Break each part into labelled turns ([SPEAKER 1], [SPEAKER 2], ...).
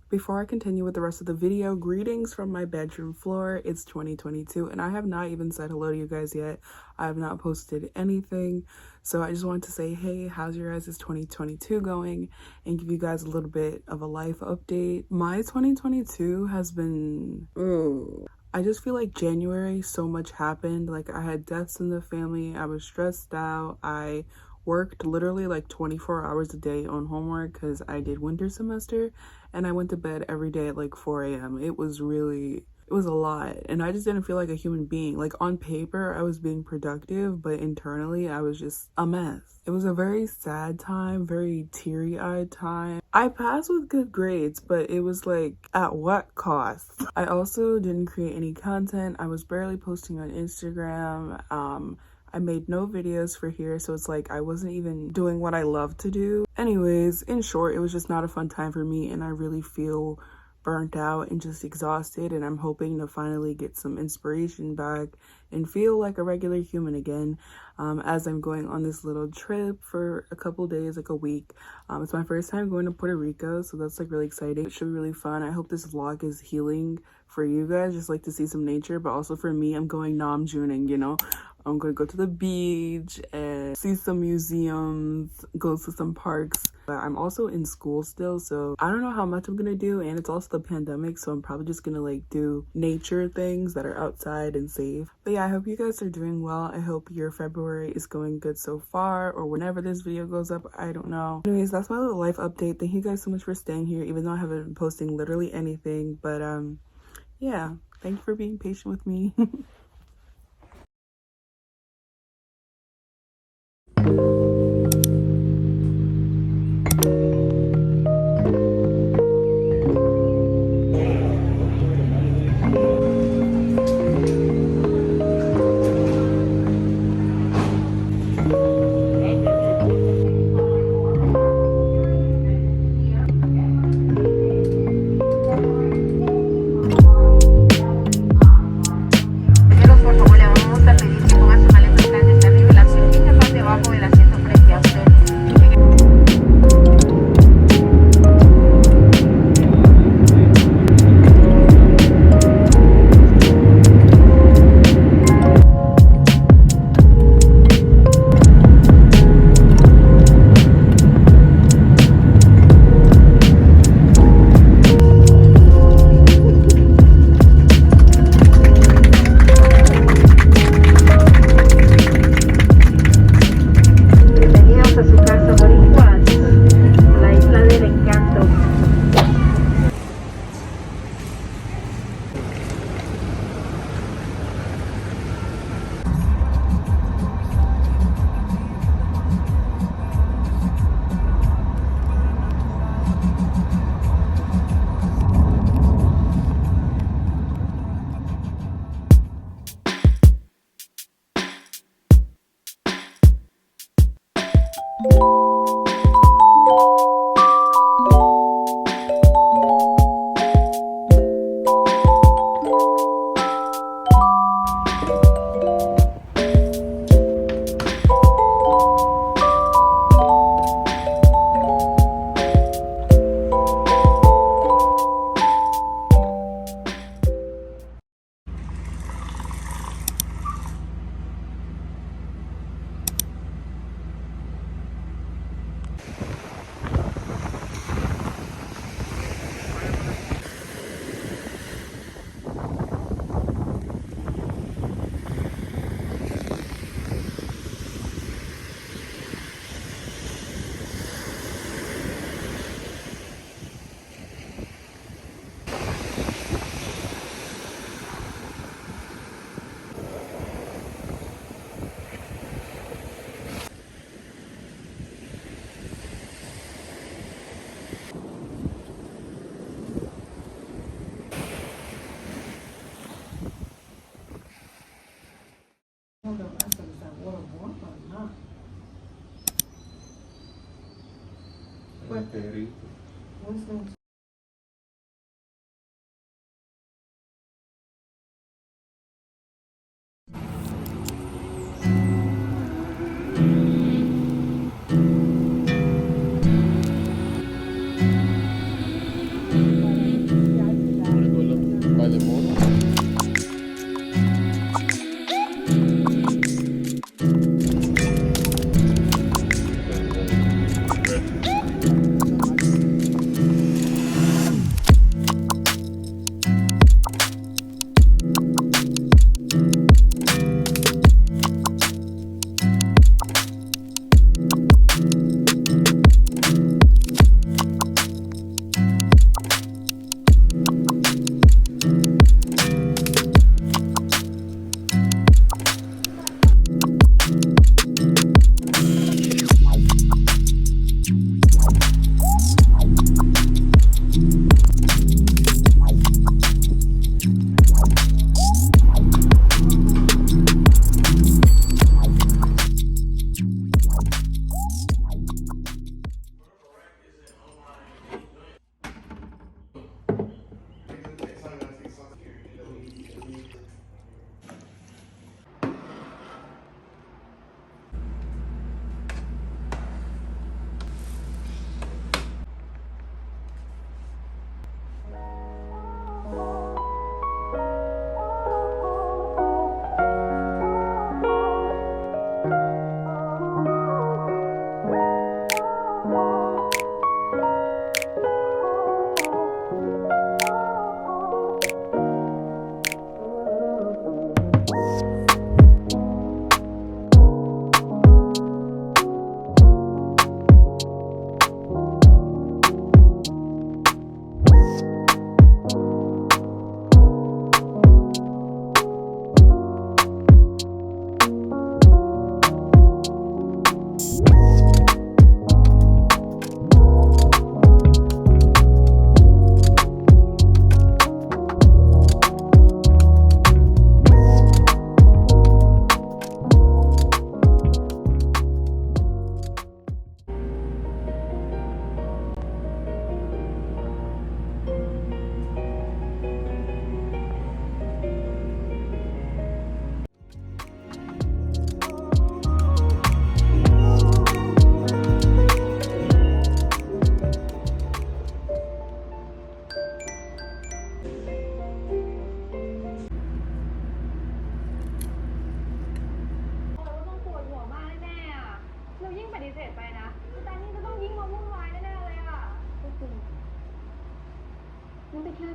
[SPEAKER 1] Before I continue with the rest of the video, greetings from my bedroom floor. It's 2022 and I have not even said hello to you guys yet. I have not posted anything. So I just wanted to say, hey, how's your guys' 2022 going? And give you guys a little bit of a life update. My 2022 has been... I just feel like January, so much happened. Like I had deaths in the family. I was stressed out. I worked literally like 24 hours a day on homework because I did winter semester, and I went to bed every day at like 4 a.m. It was a lot, and I just didn't feel like a human being. Like on paper I was being productive, but internally I was just a mess. It was a very sad time, very teary-eyed time. I passed with good grades, but it was like, at what cost? I also didn't create any content. I was barely posting on Instagram. I made no videos for here, so it's like I wasn't even doing what I love to do. Anyways, in short, it was just not a fun time for me, and I really feel burnt out and just exhausted, and I'm hoping to finally get some inspiration back and feel like a regular human again as I'm going on this little trip for a couple days, like a week. It's my first time going to Puerto Rico, so that's like really exciting. It should be really fun. I hope this vlog is healing for you guys, just like to see some nature, but also for me, I'm going namjooning, you know. I'm gonna go to the beach and see some museums, go to some parks. But I'm also in school still, so I don't know how much I'm gonna do, and it's also the pandemic, so I'm probably just gonna like do nature things that are outside and safe. But yeah, I hope you guys are doing well. I hope your February is going good so far, or whenever this video goes up, I don't know. Anyways, that's my little life update. Thank you guys so much for staying here, even though I haven't been posting literally anything. But yeah, thank you for being patient with me.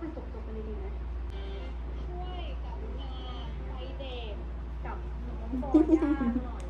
[SPEAKER 2] มันจบๆไปเลยดีไหมช่วยกับงานไฟเด็กกับน้องโบย่าหน่อย